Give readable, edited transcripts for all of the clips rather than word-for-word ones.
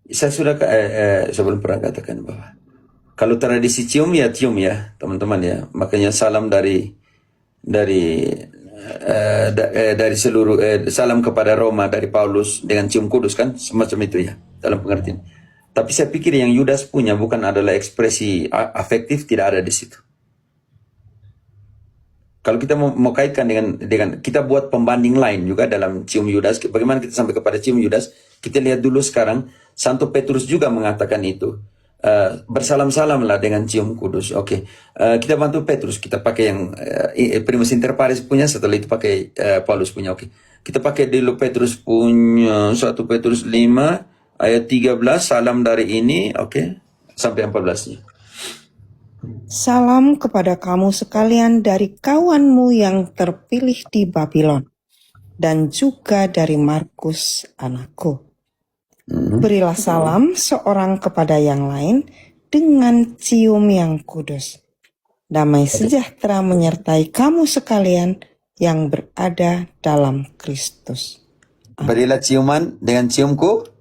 saya sudah sebelum pernah katakan bahwa kalau tradisi cium ya teman-teman ya. Makanya salam dari seluruh salam kepada Roma dari Paulus dengan cium kudus kan semacam itu ya dalam pengertian. Tapi saya pikir yang Yudas punya bukan adalah ekspresi afektif, tidak ada di situ. Kalau kita mau kaitkan dengan kita buat pembanding lain juga dalam cium Yudas, bagaimana kita sampai kepada cium Yudas? Kita lihat dulu sekarang, Santo Petrus juga mengatakan itu. Bersalam-salamlah dengan cium kudus. Oke, kita bantu Petrus. Kita pakai yang Primus Inter Pares punya, setelah itu pakai Paulus punya. Oke, kita pakai dulu Petrus punya 1 Petrus 5 ayat 13. Salam dari ini, oke, sampai 14-nya. Salam kepada kamu sekalian dari kawanmu yang terpilih di Babylon, dan juga dari Markus anakku. Berilah salam seorang kepada yang lain dengan cium yang kudus. Damai sejahtera menyertai kamu sekalian yang berada dalam Kristus. Berilah ciuman dengan cium kudus.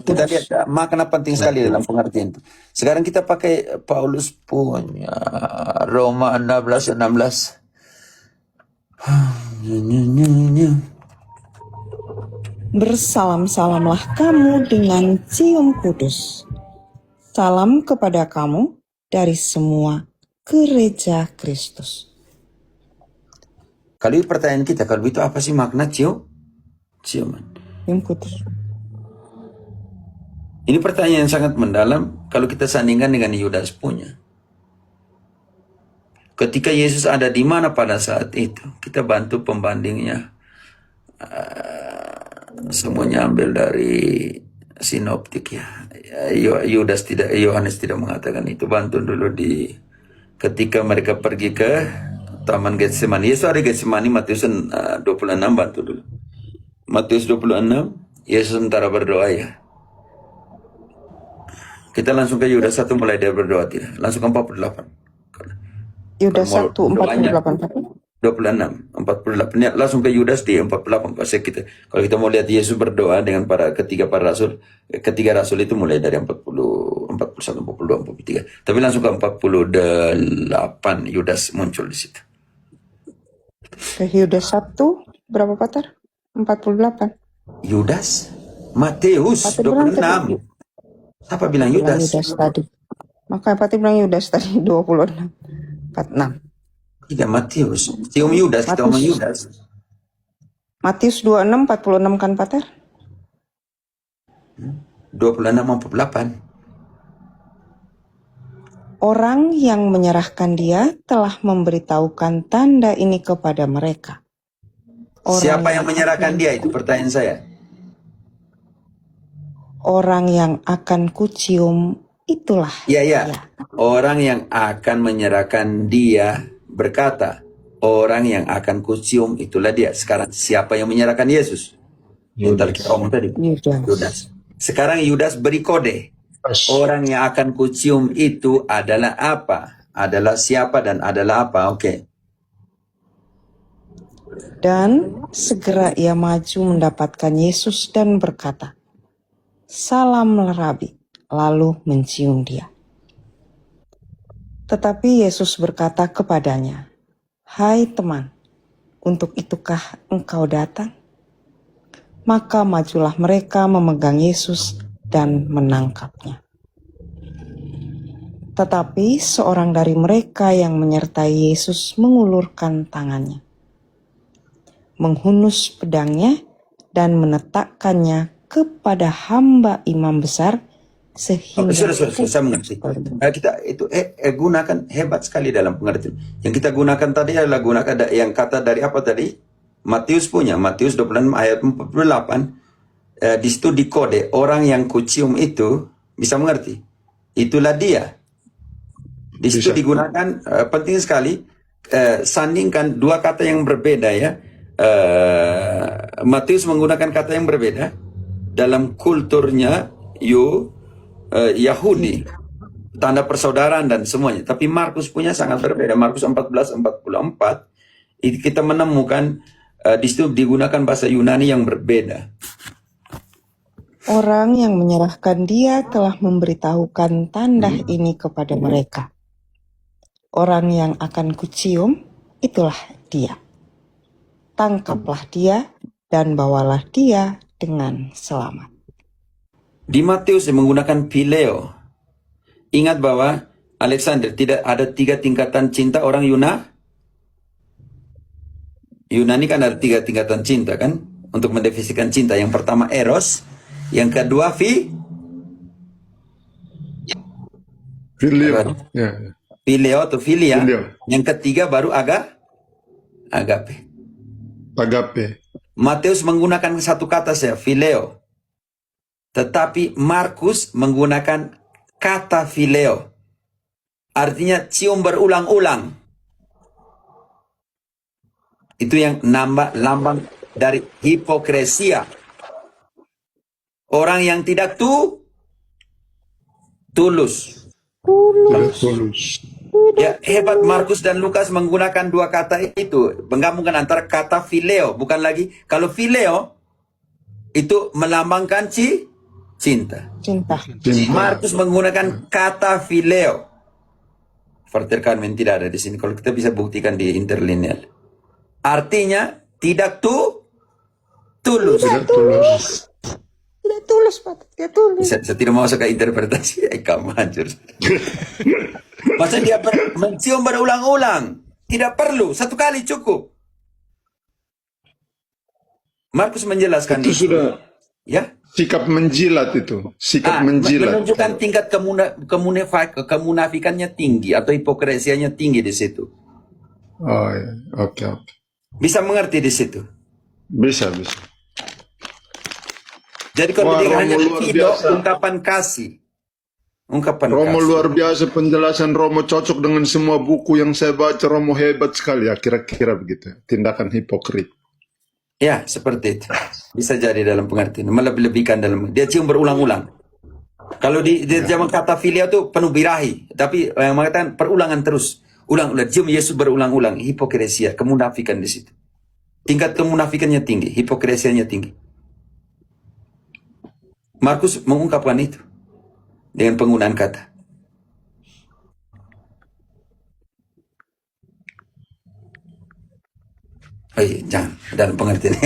Kita lihat makna penting sekali dalam pengertian itu. Sekarang kita pakai Paulus punya Roma 16:16. Bersalam-salamlah kamu dengan cium kudus. Salam kepada kamu dari semua gereja Kristus. Kalau pertanyaan kita, kalau itu apa sih makna ciuman? Cium kudus. Ini pertanyaan yang sangat mendalam kalau kita sandingkan dengan Yudas punya. Ketika Yesus ada di mana pada saat itu, kita bantu pembandingnya. Semuanya ambil dari sinoptik ya. Yohanes tidak mengatakan itu. Bantu dulu di ketika mereka pergi ke Taman Getsemani. Yesus ada Getsemani, Matius 26, bantu dulu. Matius 26, Yesus sementara berdoa ya. Kita langsung ke Yudas 1 mulai dia berdoa tidak. Langsung ke 48. Yudas 1, 48. 48 ya, langsung ke Yudas di 48. Kalau kita mau lihat Yesus berdoa dengan ketiga rasul itu mulai dari 41, 42, 43. Tapi langsung ke 48 Yudas muncul di situ. Ke Yudas 1 berapa Pater? 48. Yudas, Matius 26. Apa bilang Yudas? Yudas tadi. Makanya Pater bilang Yudas tadi 26. 46. Tidak, Matius. Cium Yudas, kita ngomong Yudas. Matius 26, 46 kan Pater? 26, 48. Orang yang menyerahkan dia telah memberitahukan tanda ini kepada mereka. Siapa yang menyerahkan dia? Itu pertanyaan saya. Orang yang akan kucium itulah. Ya. Orang yang akan menyerahkan dia berkata, orang yang akan kucium itulah dia. Sekarang siapa yang menyerahkan Yesus? Yudas. Kita omong tadi. Yudas. Sekarang Yudas beri kode. Orang yang akan kucium itu adalah apa? Adalah siapa dan adalah apa? Oke. Dan segera ia maju mendapatkan Yesus dan berkata, "Salam Rabi," lalu mencium dia. Tetapi Yesus berkata kepadanya, "Hai teman, untuk itukah engkau datang?" Maka majulah mereka memegang Yesus dan menangkapnya. Tetapi seorang dari mereka yang menyertai Yesus mengulurkan tangannya, menghunus pedangnya dan menetakkannya kepada hamba imam besar sehingga saya mengerti. Kita itu gunakan hebat sekali dalam pengertian. Yang kita gunakan tadi adalah gunakan yang kata dari apa tadi? Matius punya, Matius 26 ayat 48. Di situ dikode orang yang kucium itu bisa mengerti. Itulah dia. Di situ digunakan penting sekali sandingkan dua kata yang berbeda ya. Matius menggunakan kata yang berbeda dalam kulturnya Yahudi, tanda persaudaraan dan semuanya. Tapi Markus punya sangat berbeda. Markus 14:44 itu kita menemukan di situ digunakan bahasa Yunani yang berbeda. Orang yang menyerahkan dia telah memberitahukan tanda ini kepada mereka. Orang yang akan kucium, itulah dia. Tangkaplah dia dan bawalah dia dengan selamat. Di Matius menggunakan phileo. Ingat bahwa Alexander, tidak ada 3 tingkatan cinta orang Yunani kan ada 3 tingkatan cinta kan? Untuk mendefinisikan cinta. Yang pertama eros, yang kedua Filio. Ya. phileo atau filia, Filio. yang ketiga baru agape. Agape. Matius menggunakan satu kata saja, phileo. Tetapi Markus menggunakan kata phileo. Artinya cium berulang-ulang. Itu yang lambang dari hipokresia. Orang yang tidak tulus. Tidak tulus. Ya, hebat Markus dan Lukas menggunakan 2 kata itu. Menggabungkan antara kata phileo. Bukan lagi, kalau phileo itu melambangkan cinta. Cinta. Markus menggunakan kata phileo. Verterkamen tidak ada di sini. Kalau kita bisa buktikan di interlineal. Artinya tidak tulus. Tidak tulus. Tidak tulus, Pak. Tidak tulus. Saya tidak mau suka interpretasi. Kamu hancur. Maksudnya dia mencium berulang-ulang. Tidak perlu. 1 kali cukup. Markus menjelaskan Itu sudah ya. sikap menjilat itu. Sikap menjilat. Menunjukkan tingkat kemunafikannya tinggi atau hipokresianya tinggi di situ. Oh ya. Oke. Bisa mengerti di situ. Bisa. Jadi kalau Wah, dia hanya Romo luar video, biasa. ungkapan kasih. Ungkapan Romo kasih. luar biasa, penjelasan Romo cocok dengan semua buku yang saya baca. Romo hebat sekali ya, kira-kira begitu. Tindakan hipokrit. Ya, seperti itu. Bisa jadi dalam pengertian. Melebih-lebihkan dalam. Dia cium berulang-ulang. Kalau di zaman kata filia itu penuh birahi. Tapi yang mengatakan perulangan terus. Ulang-ulang. Cium Yesus berulang-ulang. Hipokresia, kemunafikan di situ. Tingkat kemunafikannya tinggi. Hipokresianya tinggi. Markus mengungkapkan itu. Dengan penggunaan kata. Oh iya, jangan. Dalam pengertian.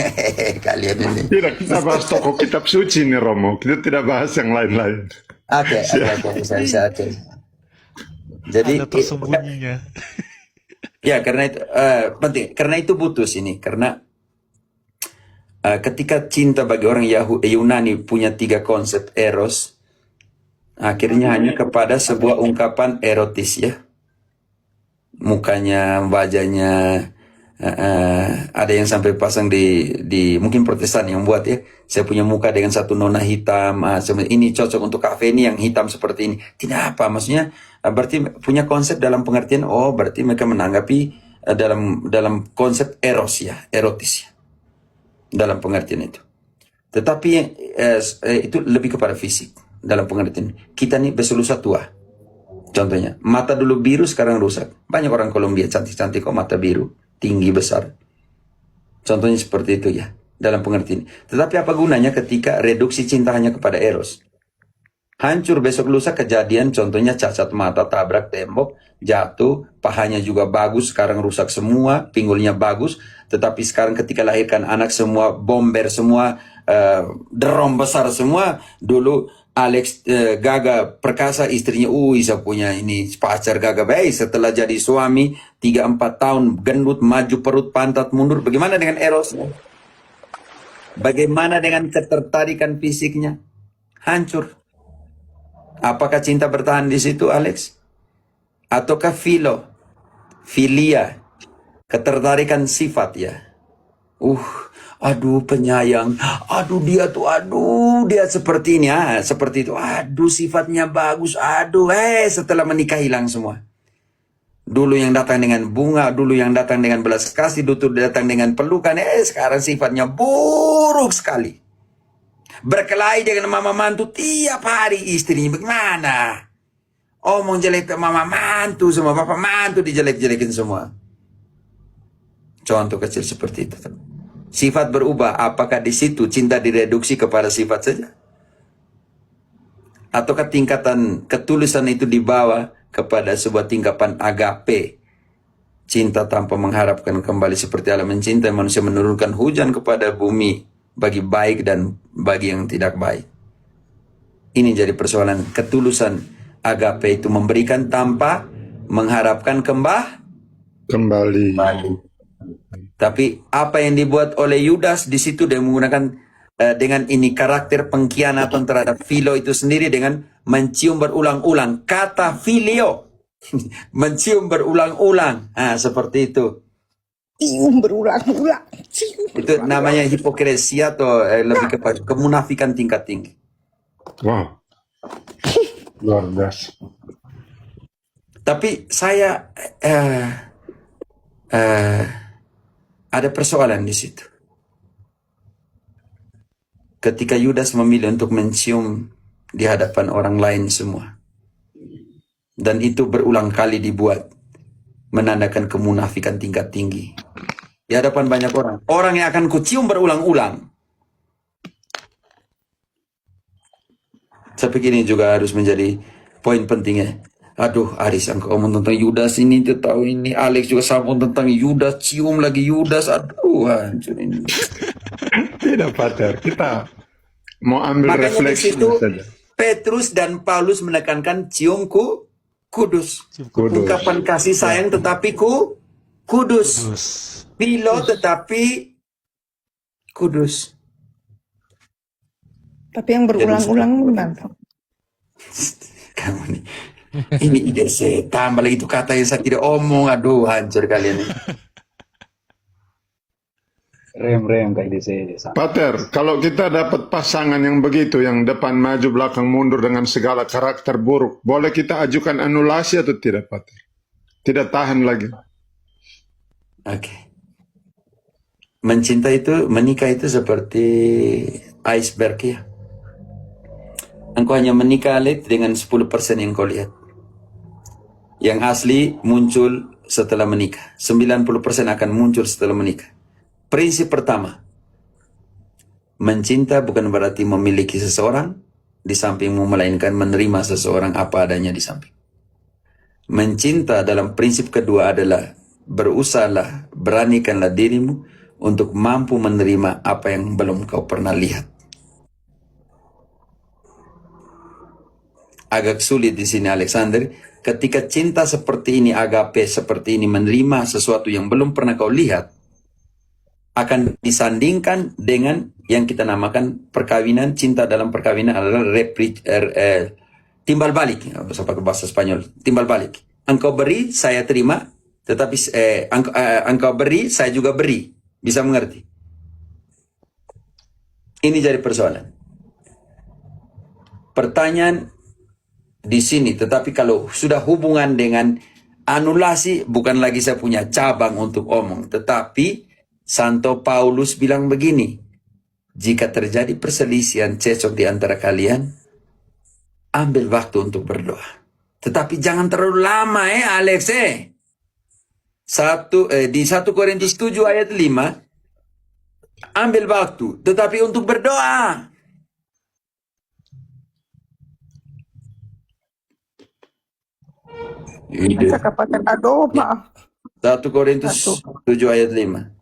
Kalian ini. Tidak, kita bahas tokoh kitab suci nih Romo. Kita tidak bahas yang lain-lain. Oke, bisa. Jadi Ada tersembunyinya. ya karena itu penting. Karena itu butuh sini. Karena ketika cinta bagi orang Yunani punya 3 konsep eros, akhirnya hanya kepada sebuah ungkapan erotis ya. Mukanya, wajahnya, ada yang sampai pasang di mungkin Protestan yang buat ya. Saya punya muka dengan satu nona hitam. Ini cocok untuk kafe ini yang hitam seperti ini. Tidak apa, maksudnya berarti punya konsep dalam pengertian. Oh, berarti mereka menanggapi dalam konsep eros ya, erotis ya, dalam pengertian itu. Tetapi itu lebih kepada fisik dalam pengertian. Kita nih berselusa tua. Contohnya, mata dulu biru sekarang rusak. Banyak orang Kolombia cantik-cantik kok mata biru, tinggi besar. Contohnya seperti itu ya, dalam pengertian. Tetapi apa gunanya ketika reduksi cinta hanya kepada eros? Hancur besok lusa kejadian, contohnya cacat mata, tabrak tembok, jatuh, pahanya juga bagus, sekarang rusak semua, pinggulnya bagus. Tetapi sekarang ketika lahirkan anak semua bomber semua, derom besar semua. Dulu Alex Gaga perkasa, istrinya saya punya ini pacar Gaga baik. Setelah jadi suami 3-4 tahun gendut, maju perut, pantat mundur. Bagaimana dengan eros? Bagaimana dengan ketertarikan fisiknya? Hancur. Apakah cinta bertahan di situ, Alex? Ataukah filia, ketertarikan sifat ya? Aduh penyayang, aduh dia seperti ini, seperti itu, aduh sifatnya bagus, setelah menikah hilang semua. Dulu yang datang dengan bunga, dulu yang datang dengan belas kasih, dulu datang dengan pelukan, sekarang sifatnya buruk sekali. Berkelahi dengan mama mantu tiap hari istrinya, bagaimana? Omong jelek ke mama mantu semua, bapak mantu dijelek-jelekin semua. Contoh kecil seperti itu. Sifat berubah, apakah di situ cinta direduksi kepada sifat saja? ataukah tingkatan ketulusan itu dibawa kepada sebuah tingkatan agape, cinta tanpa mengharapkan kembali seperti Allah mencintai manusia, menurunkan hujan kepada bumi bagi baik dan bagi yang tidak baik. Ini jadi persoalan ketulusan agape itu, memberikan tanpa mengharapkan Kembali. Tapi apa yang dibuat oleh Yudas di situ, dia menggunakan dengan ini karakter pengkhianatan terhadap Philo itu sendiri dengan mencium berulang-ulang kata filio. Mencium berulang-ulang. Seperti itu. Cium berulang-ulang. Cium Itu namanya hipokresia atau lebih kepada kemunafikan tingkat tinggi. Wow. Luar biasa. Tapi saya ada persoalan di situ. Ketika Yudas memilih untuk mencium di hadapan orang lain semua, dan itu berulang kali dibuat, menandakan kemunafikan tingkat tinggi di hadapan banyak orang. Orang yang akan kucium berulang-ulang. Saya pikir ini juga harus menjadi poin pentingnya. Aduh, Aris, engkau ngomong tentang Yudas ini, tahu ini. Alex juga sambung tentang Yudas, cium lagi Yudas. Aduh, hancur ini. Tidak, Pater. Kita mau ambil Makanya di refleksi situ saja. Petrus dan Paulus menekankan ciumku kudus. Kudus. Ungkapan kasih sayang tetapi kudus. Philo tetapi kudus. Tapi yang berulang-ulang benar. Kamu nih. Ini ide setan, tambah lagi itu kata yang saya tidak omong. Aduh, hancur kalian ini. Rem kayak di Pater, kalau kita dapat pasangan yang begitu, yang depan maju belakang mundur dengan segala karakter buruk, boleh kita ajukan anulasi atau tidak, Pater? Tidak tahan lagi. Oke. Mencinta itu, menikah itu seperti iceberg ya. Engkau hanya menikah dengan 10% yang kau lihat. Yang asli muncul setelah menikah. 90% akan muncul setelah menikah. Prinsip pertama, mencinta bukan berarti memiliki seseorang di sampingmu, melainkan menerima seseorang apa adanya di samping. Mencinta dalam prinsip kedua adalah berusahalah, beranikanlah dirimu untuk mampu menerima apa yang belum kau pernah lihat. Agak sulit di sini, Alexander. Ketika cinta seperti ini, agape seperti ini, menerima sesuatu yang belum pernah kau lihat, akan disandingkan dengan yang kita namakan perkawinan. Cinta dalam perkawinan adalah timbal balik. Saya pakai bahasa Spanyol. Timbal balik. Engkau beri, saya terima. Tetapi engkau beri, saya juga beri. Bisa mengerti? Ini jadi persoalan. Pertanyaan di sini, tetapi kalau sudah hubungan dengan anulasi, bukan lagi saya punya cabang untuk omong, tetapi Santo Paulus bilang begini, jika terjadi perselisihan cekcok di antara kalian, ambil waktu untuk berdoa. Tetapi jangan terlalu lama Alex di 1 Korintus 7 ayat 5, ambil waktu, tetapi untuk berdoa. Masa pakai aduh, maaf. 1 Korintus 7 ayat 5.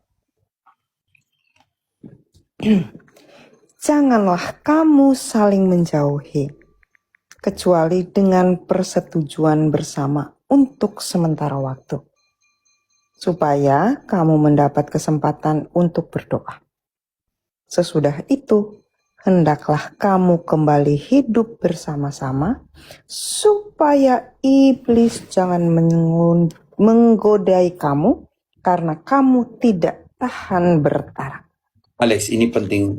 Janganlah kamu saling menjauhi, kecuali dengan persetujuan bersama untuk sementara waktu, supaya kamu mendapat kesempatan untuk berdoa. Sesudah itu, hendaklah kamu kembali hidup bersama-sama, supaya iblis jangan menggodai kamu, karena kamu tidak tahan bertarak. Alex, ini penting.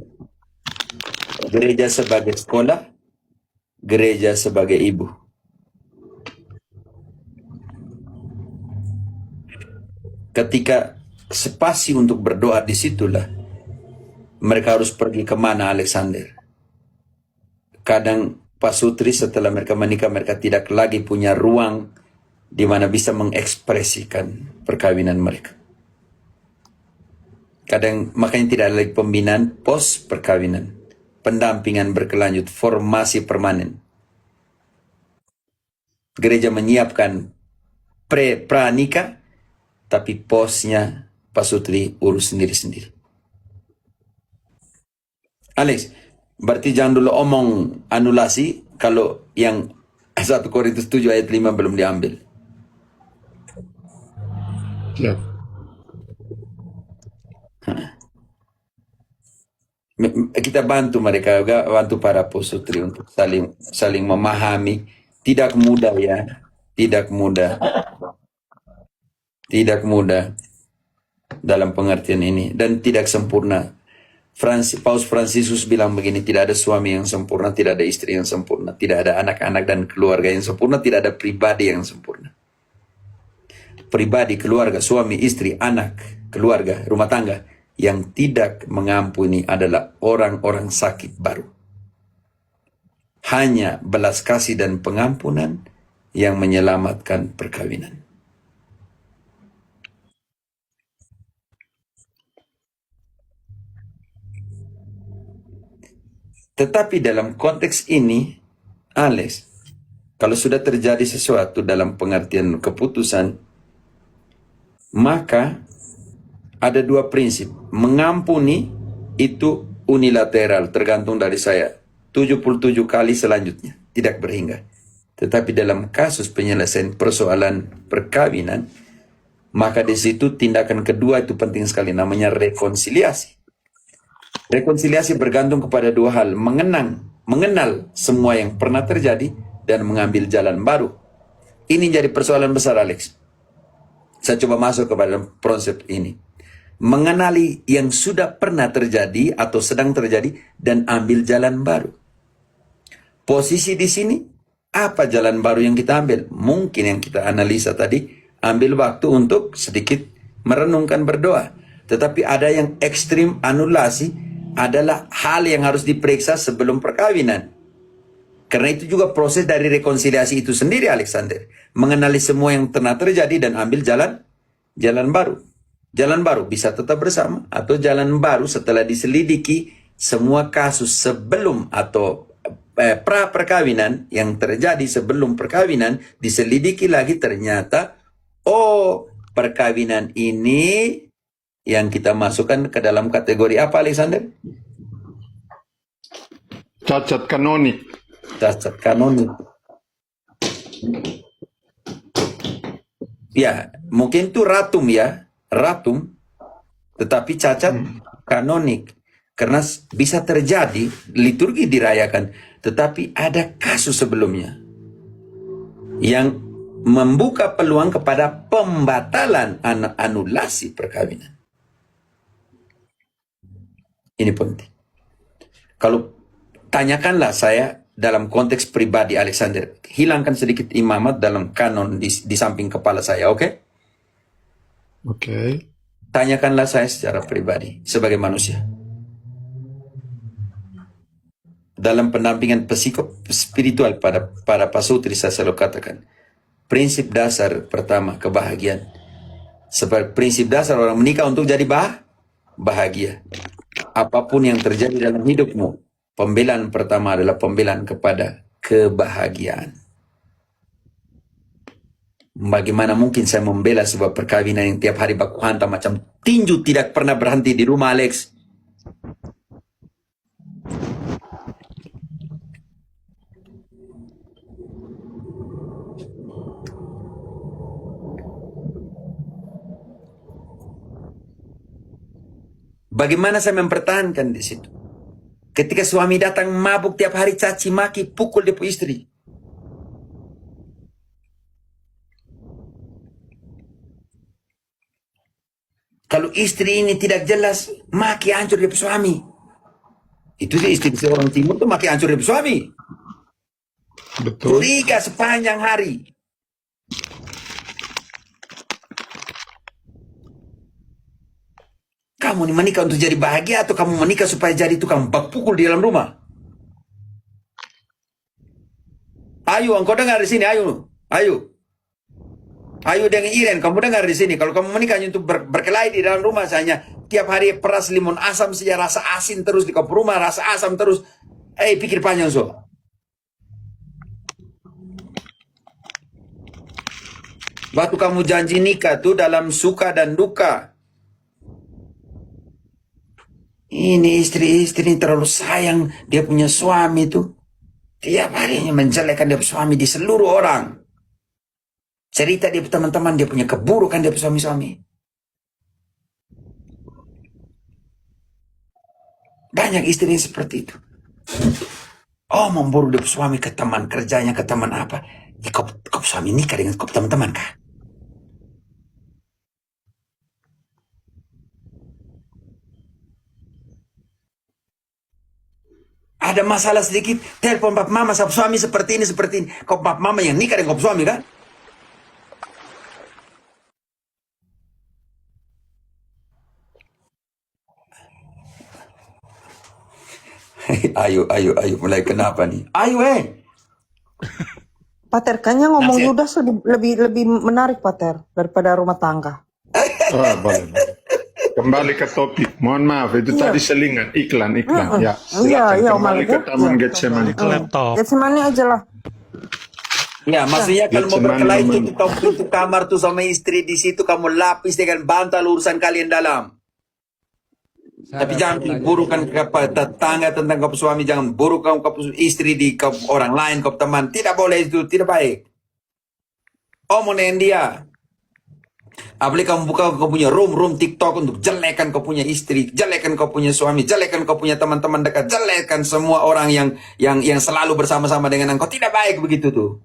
Gereja sebagai sekolah, gereja sebagai ibu. Ketika spasi untuk berdoa, disitulah mereka harus pergi kemana, Alexander? Kadang pasutri setelah mereka menikah, mereka tidak lagi punya ruang di mana bisa mengekspresikan perkawinan mereka. Kadang makanya tidak ada lagi pembinaan pos perkawinan, pendampingan berkelanjut, formasi permanen. Gereja menyiapkan pranikah, tapi posnya pasutri urus sendiri-sendiri. Alex, berarti jangan dulu omong anulasi kalau yang 1 Korintus 7 ayat 5 belum diambil. Siap. Kita bantu mereka juga, bantu para pasutri untuk saling memahami. Tidak mudah ya, tidak mudah dalam pengertian ini, dan tidak sempurna. Paus Fransiskus bilang begini, tidak ada suami yang sempurna, tidak ada istri yang sempurna, tidak ada anak-anak dan keluarga yang sempurna, tidak ada pribadi yang sempurna. Pribadi, keluarga, suami, istri, anak, keluarga, rumah tangga yang tidak mengampuni adalah orang-orang sakit baru. Hanya belas kasih dan pengampunan yang menyelamatkan perkawinan. Tetapi dalam konteks ini, Alex, kalau sudah terjadi sesuatu dalam pengertian keputusan, maka ada 2 prinsip. Mengampuni itu unilateral, tergantung dari saya. 77 kali selanjutnya, tidak berhingga. Tetapi dalam kasus penyelesaian persoalan perkawinan, maka di situ tindakan kedua itu penting sekali, namanya rekonsiliasi. Rekonsiliasi bergantung kepada 2 hal, mengenal semua yang pernah terjadi dan mengambil jalan baru. Ini jadi persoalan besar, Alex. Saya coba masuk kepada konsep ini. Mengenali yang sudah pernah terjadi atau sedang terjadi dan ambil jalan baru. Posisi di sini, apa jalan baru yang kita ambil? Mungkin yang kita analisa tadi, ambil waktu untuk sedikit merenungkan, berdoa. Tetapi ada yang ekstrim, anulasi, adalah hal yang harus diperiksa sebelum perkawinan. Karena itu juga proses dari rekonsiliasi itu sendiri, Alexander. Mengenali semua yang pernah terjadi dan ambil jalan baru. Jalan baru bisa tetap bersama, atau jalan baru setelah diselidiki semua kasus sebelum atau pra perkawinan yang terjadi sebelum perkawinan, diselidiki lagi, ternyata perkawinan ini yang kita masukkan ke dalam kategori apa, Alexander? Cacat kanonik. Cacat kanonik. Ya, mungkin itu ratum ya, tetapi cacat kanonik. Karena bisa terjadi, liturgi dirayakan, tetapi ada kasus sebelumnya yang membuka peluang kepada pembatalan anulasi perkawinan. Ini penting. Kalau tanyakanlah saya dalam konteks pribadi, Alexander, hilangkan sedikit imamat dalam kanon di samping kepala saya, oke? Oke. Tanyakanlah saya secara pribadi, sebagai manusia. Dalam pendampingan spiritual pada para pasutri, saya selalu katakan, prinsip dasar pertama, kebahagiaan. Seperti prinsip dasar orang menikah untuk jadi bahagia. Apapun yang terjadi dalam hidupmu, pembelaan pertama adalah pembelaan kepada kebahagiaan. Bagaimana mungkin saya membela sebuah perkawinan yang tiap hari baku hantam macam tinju tidak pernah berhenti di rumah, Alex? Bagaimana saya mempertahankan di situ? Ketika suami datang mabuk tiap hari, caci maki, pukul dia istri. Kalau istri ini tidak jelas, maki hancur dia suami. Itu dia istri seorang timur tuh maki hancur dia suami. Betul. Curiga sepanjang hari. Kamu ini menikah untuk jadi bahagia atau kamu menikah supaya jadi tukang bak pukul di dalam rumah? Ayo, engkau dengar di sini, ayo. Ayo dengan Iren, kamu dengar di sini. Kalau kamu menikah untuk berkelahi di dalam rumah saja, tiap hari peras limun asam saja, rasa asin terus di kapur rumah, rasa asam terus. Pikir panjang so. Waktu kamu janji nikah tuh dalam suka dan duka. Ini istri-istri terlalu sayang dia punya suami tuh. Tiap harinya menjelekkan dia punya suami di seluruh orang. Cerita dia teman-teman dia punya keburukan dia punya suami-suami. Banyak istri seperti itu. Oh, memburu dia suami ke teman kerjanya, ke teman apa. Ya, kau suami nikah dengan kau teman-teman kah? Ada masalah sedikit, telepon papa mama, suami seperti ini, seperti ini. Kau papa mama yang nikah dengan kau suami kan? Ayo, mulai kenapa nih? Ayo, Pater, kayaknya ngomong Nasihat. Yudas lebih menarik, Pater, daripada rumah tangga. Oh, boleh. Kembali ke topik. Mohon maaf, itu tadi selingan iklan. Ya, silakan Iya, kembali ke Taman Getsemani. laptop. Getsemani aja lah. Ya, maksudnya kalau mau Getsemani berkelahi memang. tutup kamu pintu kamar tuh sama istri di situ, kamu lapis dengan bantal urusan kalian dalam. Tapi jangan burukan ke tetangga tentang kau suami, jangan buruk kau istri di kau orang lain, kau teman. Tidak boleh itu, tidak baik. Omongin dia. Apalagi kamu buka kau punya room TikTok untuk jelekan kau punya istri, jelekan kau punya suami, jelekan kau punya teman-teman dekat, jelekan semua orang yang selalu bersama-sama dengan engkau. Tidak baik begitu tuh.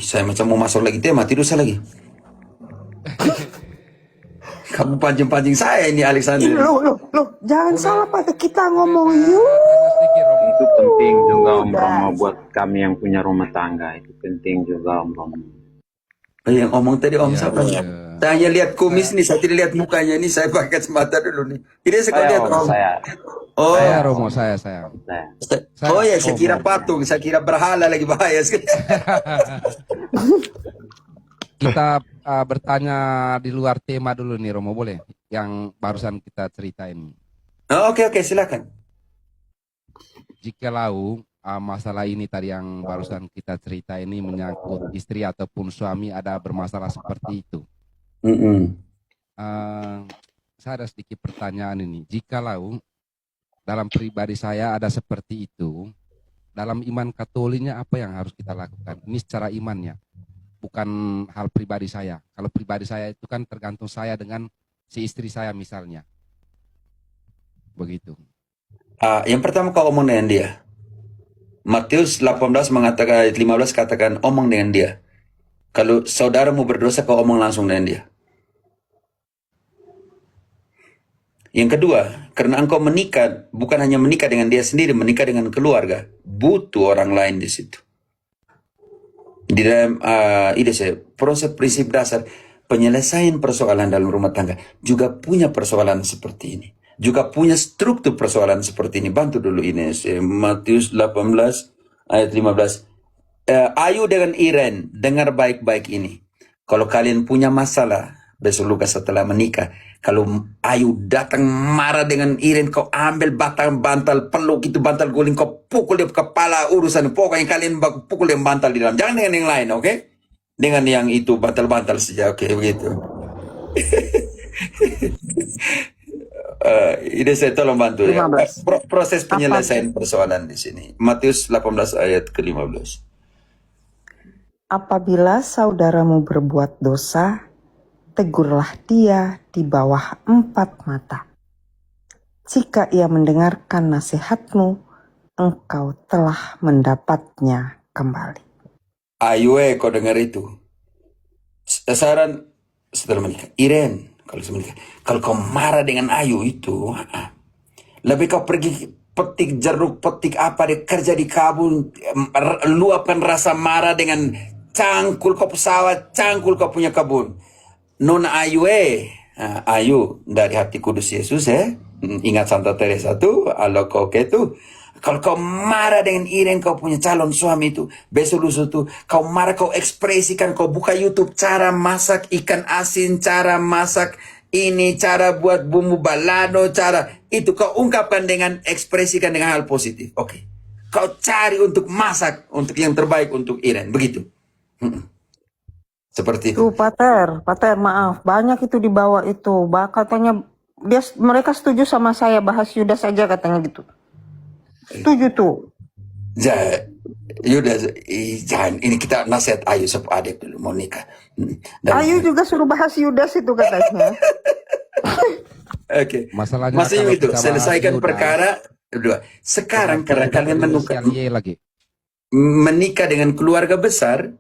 Saya macam mau masuk lagi tema, tidur saya lagi. Kamu pancing-pancing saya ini, Alexander. Loh, jangan salah, Pater, kita ngomong Itu penting juga Om Romo buat kami yang punya rumah tangga. Itu penting juga Om Romo. Yang omong tadi Om siapa? Saya hanya lihat kumis nih, saya tidak lihat mukanya nih. Saya pakai kacamata dulu nih. Ini saya lihat Om. Oh, Saya Romo, saya. oh ya, saya kira patung, saya kira berhala lagi bahaya sekali. Kita bertanya di luar tema dulu nih Romo, boleh? Yang barusan kita ceritain. Oke, silakan. Jikalau masalah ini tadi yang barusan kita cerita ini menyangkut istri ataupun suami ada bermasalah seperti itu. Saya ada sedikit pertanyaan ini. Jikalau dalam pribadi saya ada seperti itu, dalam iman Katoliknya apa yang harus kita lakukan? Ini secara imannya, bukan hal pribadi saya. Kalau pribadi saya itu kan tergantung saya dengan si istri saya misalnya. Begitu. Yang pertama kau omong dengan dia. Matius 18 mengatakan ayat 15 katakan omong dengan dia. Kalau saudaramu berdosa kau omong langsung dengan dia. Yang kedua, karena engkau menikah bukan hanya menikah dengan dia sendiri, menikah dengan keluarga, butuh orang lain di situ. Di dalam proses prinsip dasar penyelesaian persoalan dalam rumah tangga juga punya persoalan seperti ini. Juga punya struktur persoalan seperti ini. Bantu dulu ini. Matius 18 ayat 15. Ayu dengan Iren, dengar baik-baik ini. Kalau kalian punya masalah, besok luka setelah menikah, kalau Ayu datang marah dengan Iren, kau ambil batang bantal, peluk itu bantal guling, kau pukul dia kepala, urusan. Pokoknya kalian pukul yang bantal di dalam. Jangan dengan yang lain, oke? Dengan yang itu bantal-bantal saja, oke, begitu. Ini saya tolong bantu ya. Proses penyelesaian persoalan di sini. Matius 18 ayat ke-15. Apabila saudaramu berbuat dosa, tegurlah dia di bawah 4 mata. Jika ia mendengarkan nasihatmu, engkau telah mendapatnya kembali. Ayo kau dengar itu. Saran setelah menikah. Iren, kalau menikah. Kalau kau marah dengan Ayu itu, lebih kau pergi petik jeruk, petik apa, dia kerja di kabun, luapkan rasa marah dengan cangkul kau pesawat, cangkul kau punya kebun. Nona Ayu Ayu dari hati kudus Yesus ingat Santa Teresa tuh, kalau kau itu, kalau kau marah dengan Iren kau punya calon suami itu, besok lusa tuh kau marah, kau ekspresikan, kau buka YouTube cara masak ikan asin, cara masak ini, cara buat bumbu balado, cara itu kau ungkapkan dengan ekspresikan dengan hal positif. Oke. Kau cari untuk masak untuk yang terbaik untuk Iren, begitu. Seperti itu. Tuh, Pater, maaf, banyak itu dibawa itu. Katanya mereka setuju sama saya bahas Yudas saja katanya gitu. Setuju tuh. Ja, Yudas, jangan. Ini kita nasihat Ayu sama adik dulu mau nikah. Ayu juga suruh bahas Yudas itu katanya. Oke. Masalahnya Maksudnya kalau itu, kita bahas selesaikan Yudas, perkara. Dua. Sekarang berarti karena ada kalian inisial Y lagi. menikah dengan keluarga besar,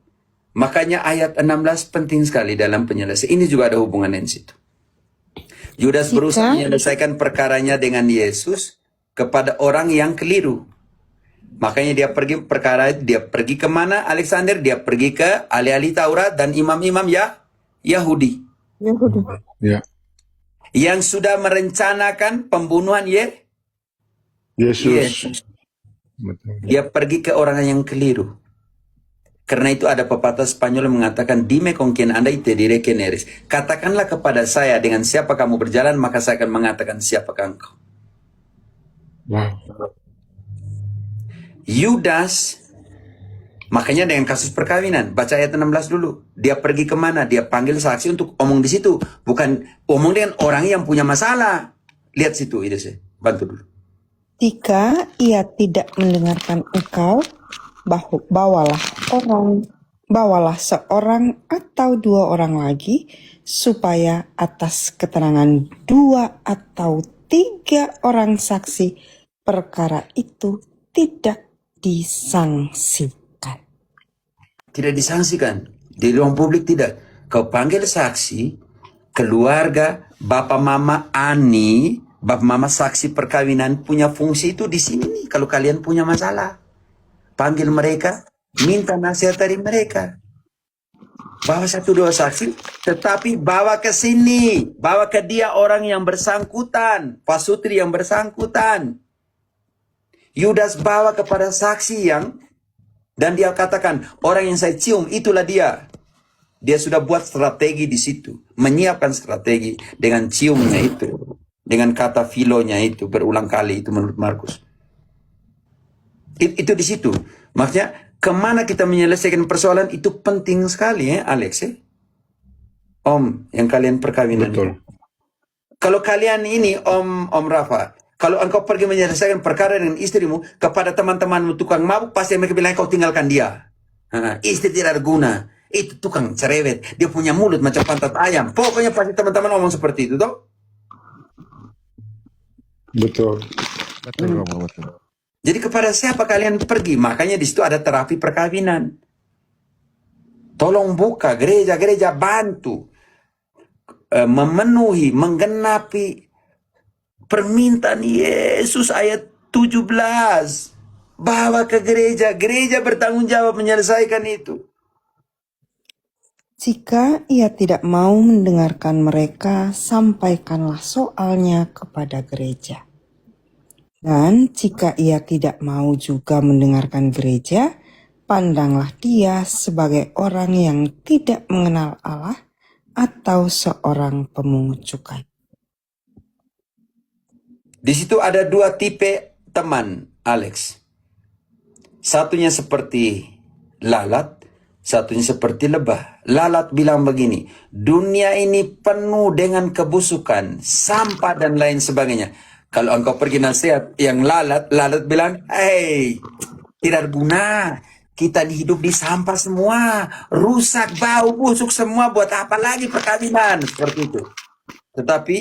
makanya ayat 16 penting sekali dalam penyelesaian. Ini juga ada hubungannya di situ. Yudas berusaha menyelesaikan perkaranya dengan Yesus kepada orang yang keliru. Makanya dia pergi kemana Alexander? Dia pergi ke ahli-ahli Taurat dan imam-imam Yahudi. Ya. Yang sudah merencanakan pembunuhan Yesus. Betul. Dia pergi ke orang yang keliru. Karena itu ada pepatah Spanyol yang mengatakan, dime con quien andai te diré quién eres. Katakanlah kepada saya dengan siapa kamu berjalan, maka saya akan mengatakan siapakah engkau. Wow. Yudas, makanya dengan kasus perkawinan, baca ayat 16 dulu. Dia pergi kemana? Dia panggil saksi untuk omong di situ. Bukan omong dengan orang yang punya masalah. Lihat situ, ini sih. Bantu dulu. Jika ia tidak mendengarkan engkau, bawalah seorang atau dua orang lagi, supaya atas keterangan 2 atau 3 orang saksi, perkara itu tidak disangsikan. Tidak disangsikan. Di ruang publik tidak. Kau panggil saksi, keluarga, bapak mama Ani, bapak mama saksi perkawinan punya fungsi itu di sini nih. Kalau kalian punya masalah, panggil mereka, minta nasihat dari mereka. Bawa 1-2 saksi, tetapi bawa ke sini, bawa ke dia orang yang bersangkutan, pasutri yang bersangkutan. Yudas bawa kepada saksi dan dia katakan, orang yang saya cium itulah dia. Dia sudah buat strategi di situ, menyiapkan strategi dengan ciumnya itu, dengan kata filonya itu berulang kali itu menurut Markus. Itu di situ. Maksudnya kemana kita menyelesaikan persoalan itu penting sekali ya, Alex ya. Om yang kalian perkawinan. Betul. Kalau kalian ini Om Rafa, kalau engkau pergi menyelesaikan perkara dengan istrimu kepada teman-temanmu tukang mabuk, pasti mereka bilang kau tinggalkan dia. Istri tidak berguna. Itu tukang cerewet. Dia punya mulut macam pantat ayam. Pokoknya pasti teman-teman ngomong seperti itu, toh? Betul. Betul, Romo, betul. Jadi kepada siapa kalian pergi? Makanya di situ ada terapi perkawinan. Tolong buka gereja-gereja, bantu memenuhi, menggenapi permintaan Yesus ayat 17. Bawa ke gereja, gereja bertanggung jawab menyelesaikan itu. Jika ia tidak mau mendengarkan mereka, sampaikanlah soalnya kepada gereja. Dan jika ia tidak mau juga mendengarkan gereja, pandanglah dia sebagai orang yang tidak mengenal Allah atau seorang pemungut cukai. Di situ ada 2 tipe teman, Alex. Satunya seperti lalat, satunya seperti lebah. Lalat bilang begini, dunia ini penuh dengan kebusukan, sampah dan lain sebagainya. Kalau engkau pergi nasihat yang lalat bilang, hey, tidak guna. Kita hidup di sampah semua, rusak, bau, busuk semua, buat apa lagi perkawinan? Seperti itu. Tetapi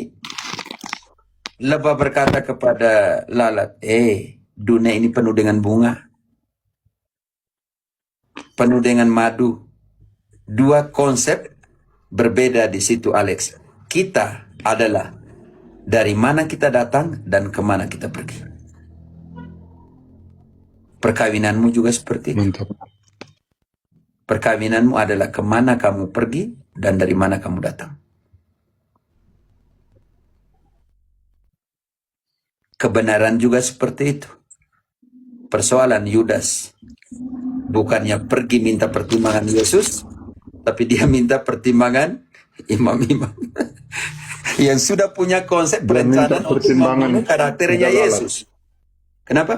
lebah berkata kepada lalat, dunia ini penuh dengan bunga, penuh dengan madu. 2 konsep berbeda di situ, Alex. Kita adalah dari mana kita datang dan kemana kita pergi. Perkawinanmu juga seperti itu. Mantap. Perkawinanmu adalah kemana kamu pergi dan dari mana kamu datang. Kebenaran juga seperti itu. Persoalan Yudas bukannya pergi minta pertimbangan Yesus, tapi dia minta pertimbangan imam-imam yang sudah punya konsep Dia minta perencanaan untuk pertimbangan membunuh karakternya tidak lalat. Yesus. Kenapa?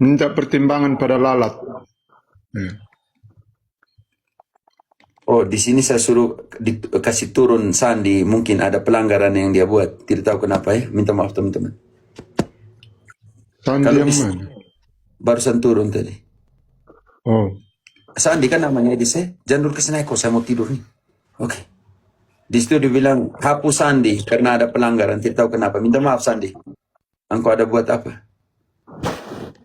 Minta pertimbangan pada lalat. Ya. Oh, di sini saya suruh kasih turun Sandi, mungkin ada pelanggaran yang dia buat. Tidak tahu kenapa ya. Minta maaf teman-teman. Sandi Kalau yang bisa, mana? barusan turun tadi. Oh, Sandi kan namanya di saya. Jangan dulu kesana kok, saya mau tidur nih. Oke. Di situ dibilang hapus Sandi karena ada pelanggaran. Tidak tahu kenapa. Minta maaf Sandi. Engkau ada buat apa?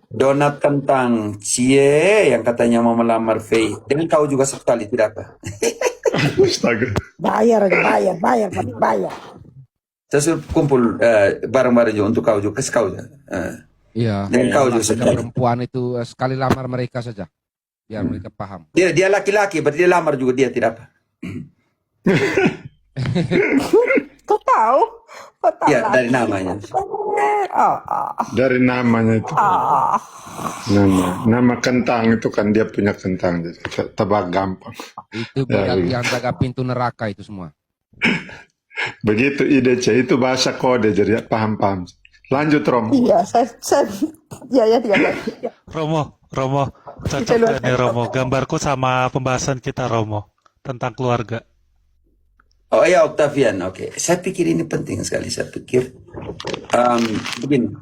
Donat kentang, cie yang katanya mau melamar Faye. Dengan kau juga sekali tidak apa. astaga. Bayar, bayar, Pak, bayar. Saya suruh kumpul bareng-bareng juga untuk kau juga, kasih kau juga. Iya. Dengan kau juga Saja sekali. perempuan itu sekali lamar mereka saja, biar mereka paham. Dia laki-laki, berarti dia lamar juga dia tidak apa. Kok tahu? Kok tahu? Iya, dari namanya. Dari namanya itu. Nama kentang itu kan dia punya kentang, jadi tebak gampang. Itu Ya, yang jaga pintu neraka itu semua. begitu IDC itu bahasa kode, jadi paham-paham. Lanjut Rom. Iya, ya. Romo, cocok Kita luar gak nih Romo? Gambarku sama pembahasan kita Romo tentang keluarga. Oh ya Octavian, oke. Saya pikir ini penting sekali. Saya pikir begini.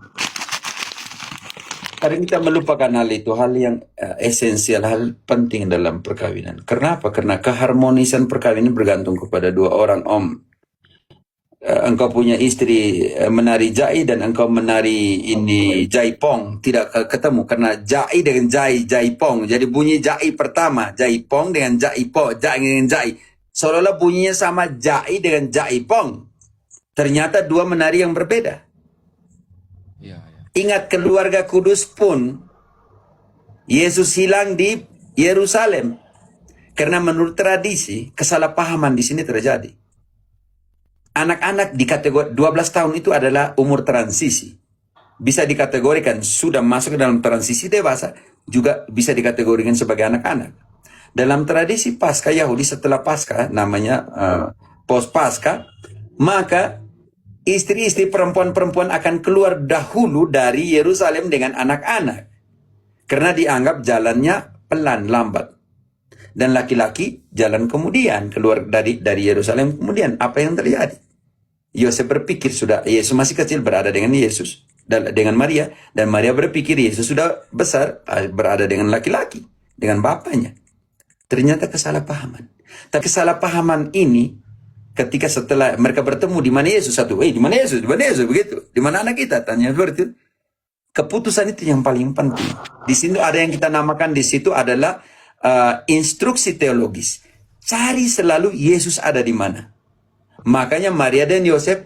Kadang kita melupakan hal itu, hal yang esensial, hal penting dalam perkawinan. Kenapa? Karena keharmonisan perkawinan bergantung kepada dua orang, Om. Engkau punya istri menari jai dan engkau menari ini jaipong, tidak ketemu karena jai dengan jaipong. Jadi bunyi jai pertama, jaipong dengan jaipo, jai dengan jai. Seolah-olah bunyinya sama jai dengan jaipong. Ternyata dua menari yang berbeda. Iya. Ingat keluarga kudus pun Yesus hilang di Yerusalem karena menurut tradisi kesalahpahaman di sini terjadi. Anak-anak di kategori 12 tahun itu adalah umur transisi. Bisa dikategorikan sudah masuk ke dalam transisi dewasa, juga bisa dikategorikan sebagai anak-anak. Dalam tradisi Paskah Yahudi setelah Paskah, namanya post Paskah, maka istri-istri perempuan-perempuan akan keluar dahulu dari Yerusalem dengan anak-anak. Karena dianggap jalannya pelan, lambat. Dan laki-laki jalan kemudian, keluar dari Yerusalem kemudian. Apa yang terjadi? Yosef berpikir sudah Yesus masih kecil berada dengan Yesus, dengan Maria, dan Maria berpikir Yesus sudah besar berada dengan laki-laki, dengan bapaknya. Ternyata kesalahpahaman. Tapi kesalahpahaman ini ketika setelah mereka bertemu, di mana Yesus? Satu, di mana Yesus? Di mana Yesus? Begitu. Di mana anak kita? Tanya seperti itu. Keputusan itu yang paling penting. Di sini ada yang kita namakan di situ adalah instruksi teologis. Cari selalu Yesus ada di mana. Makanya Maria dan Yosef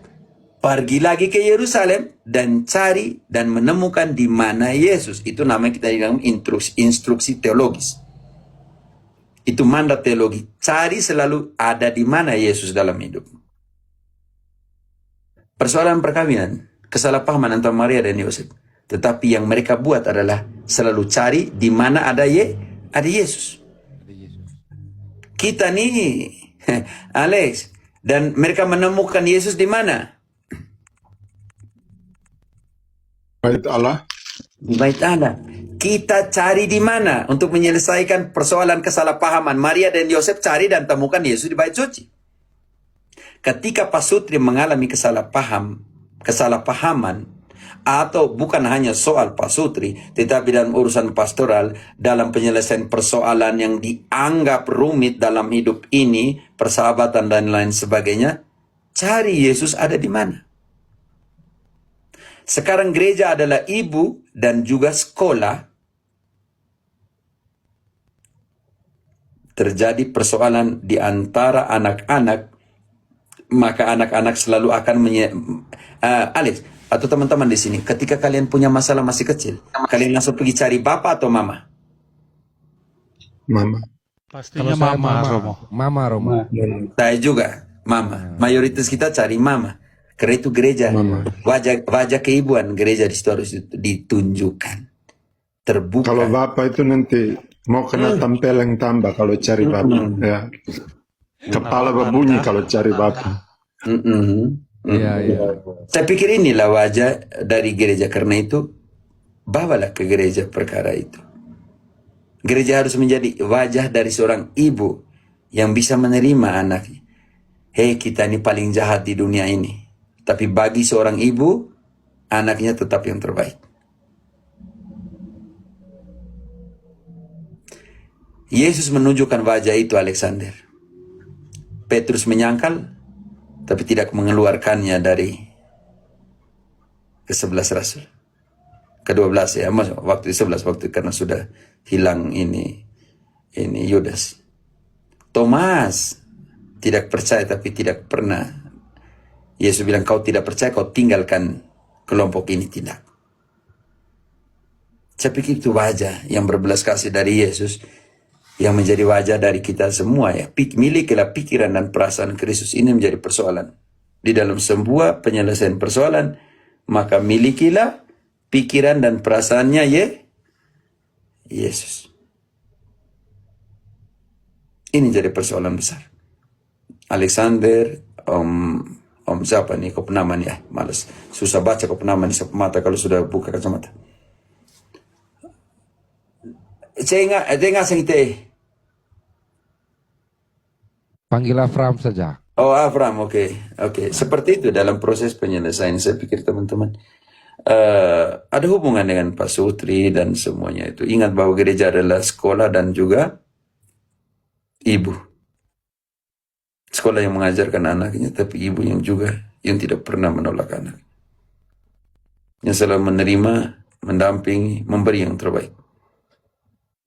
pergi lagi ke Yerusalem dan cari dan menemukan di mana Yesus. Itu namanya kita bilang instruksi teologis. Itu mandat teologi. Cari selalu ada di mana Yesus dalam hidup. Persoalan perkawinan, kesalahpahaman antara Maria dan Yosef. Tetapi yang mereka buat adalah selalu cari di mana ada Yesus. Kita nih, Alex, dan mereka menemukan Yesus di mana? Bait Allah. Di Bait Allah. Kita cari di mana untuk menyelesaikan persoalan kesalahpahaman. Maria dan Yosef cari dan temukan Yesus di Bait Suci. Ketika pasutri mengalami kesalahpahaman, atau bukan hanya soal pasutri, tetapi dalam urusan pastoral, dalam penyelesaian persoalan yang dianggap rumit dalam hidup ini, persahabatan dan lain sebagainya, cari Yesus ada di mana. Sekarang gereja adalah ibu dan juga sekolah. Terjadi persoalan di antara anak-anak, maka anak-anak selalu akan Alex atau teman-teman di sini, ketika kalian punya masalah masih kecil, kalian langsung pergi cari bapak atau mama? Mama. Pastinya Kalau saya Mama Romo. Saya juga mama. Mayoritas kita cari mama. Karena itu gereja, wajah keibuan gereja di situ harus ditunjukkan, terbuka. Kalau bapak itu nanti mau kena tempeleng tambah kalau cari bapak. Ya. Kepala berbunyi kalau cari bapak. Iya. Saya pikir inilah wajah dari gereja. Karena itu bawalah ke gereja perkara itu. Gereja harus menjadi wajah dari seorang ibu yang bisa menerima anaknya. Hei, kita ini paling jahat di dunia ini. Tapi bagi seorang ibu, anaknya tetap yang terbaik. Yesus menunjukkan wajah itu Alexander. Petrus menyangkal, tapi tidak mengeluarkannya dari ke-11 rasul. Ke-12 ya, waktu 11 waktu karena sudah hilang ini Yudas. Thomas tidak percaya tapi tidak pernah. Yesus bilang, kau tidak percaya, kau tinggalkan kelompok ini tidak. Saya pikir itu wajah yang berbelas kasih dari Yesus, yang menjadi wajah dari kita semua ya. Milikilah pikiran dan perasaan Kristus. Ini menjadi persoalan. Di dalam sebuah penyelesaian persoalan, maka milikilah pikiran dan perasaannya Yesus. Ini jadi persoalan besar. Alexander, Om siapa nih Kopenaman ya? Malas. Susah baca Kopenaman di mata kalau sudah buka kacamata. Saya ingat sengite. Panggil Afram saja. Oh, Avram, oke. Seperti itu dalam proses penyelesaian. Saya pikir teman-teman ada hubungan dengan Pak Sutri dan semuanya itu. Ingat bahwa gereja adalah sekolah dan juga ibu. Sekolah yang mengajarkan anaknya, tapi ibu yang juga yang tidak pernah menolak anak. Yang selalu menerima, mendampingi, memberi yang terbaik.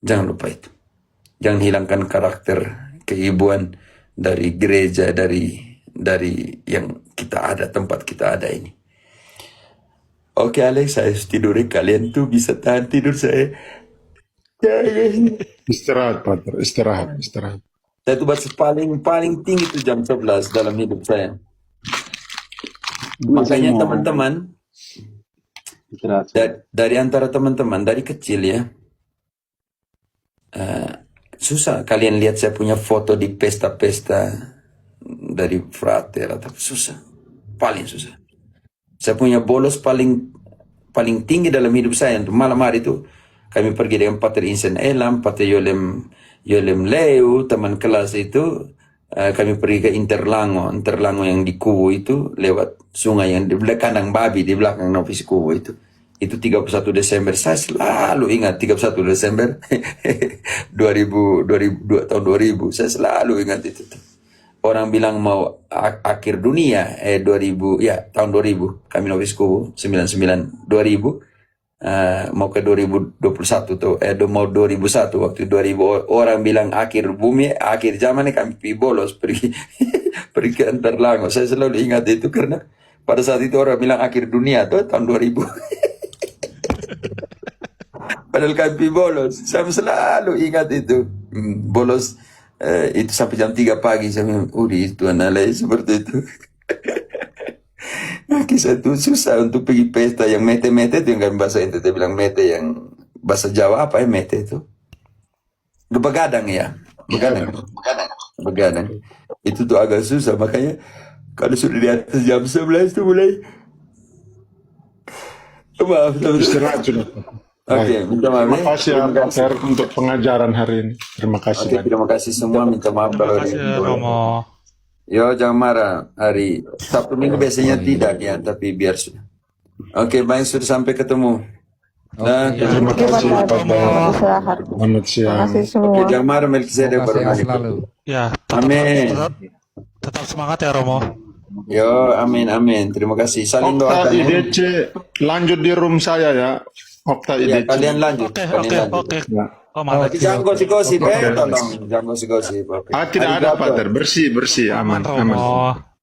Jangan lupa itu. Jangan hilangkan karakter keibuan dari gereja, dari yang kita ada, tempat kita ada ini. Oke Alex, saya tidur. Kalian tuh bisa tahan tidur saya. Istirahat, Pater. Istirahat. Saya tuh baca paling tinggi itu jam 11 dalam hidup saya. Makanya teman-teman, dari antara teman-teman, dari kecil ya, susah kalian lihat saya punya foto di pesta-pesta dari frater atau susah, paling susah. Saya punya bolos paling tinggi dalam hidup saya. Untuk malam hari itu kami pergi dengan Pater Insen Elam, Pater Yolem Leu, teman kelas itu. Kami pergi ke Interlango yang di Kubu itu, lewat sungai yang di belakang kandang babi di belakang Novis Kubu itu. Itu 31 Desember, saya selalu ingat 31 Desember 2000, tahun 2000, saya selalu ingat itu. Orang bilang mau akhir dunia, 2000, ya tahun 2000, kami Novis Kubu, 99, 2000, mau ke 2021 tuh, mau 2001, waktu 2000, orang bilang akhir bumi, akhir zaman, kami bolos, pergi ke Interlango. Saya selalu ingat itu karena pada saat itu orang bilang akhir dunia tuh, tahun 2000. Padahal kami bolos, saya selalu ingat itu. Bolos itu sampai jam 3 pagi, saya bilang, itu analai seperti itu. Nah, kisah itu susah untuk pergi pesta yang mete-mete itu yang kan bahasa itu, dia bilang mete yang bahasa Jawa apa ya mete itu? Begadang ya, begadang. Itu tuh agak susah, makanya kalau sudah di atas jam 11 itu mulai maaf. Istirahat sudah. Oke, minta maaf. Terima kasih Pater untuk pengajaran hari ini. Terima kasih. Oke, terima kasih semua. Minta maaf kalau Terima kasih Romo. Yo, jangan marah. Hari Sabtu Minggu biasanya tidak ya, tapi biar sudah. Oke, baik, sudah sampai ketemu. Nah, Terima Oke, kasih Pak Pater. istirahat. Selamat Terima siang. kasih oke, semua. jangan marah Melkisedek Terima baru kasih hari. selalu. Ya, Amin. tetap semangat ya Romo. Yo, amin. Terima kasih. Saling Okta doakan ya. IDC lanjut di room saya ya. Okta Ya, IDC. kalian lanjut. Oke. Ya. Oh, mantap. Jangan gosip-gosip, Oke. tolong. Jangan gosip-gosip. Oke. Tidak ada Arigato. Pater. Bersih. Aman. Aman Romo.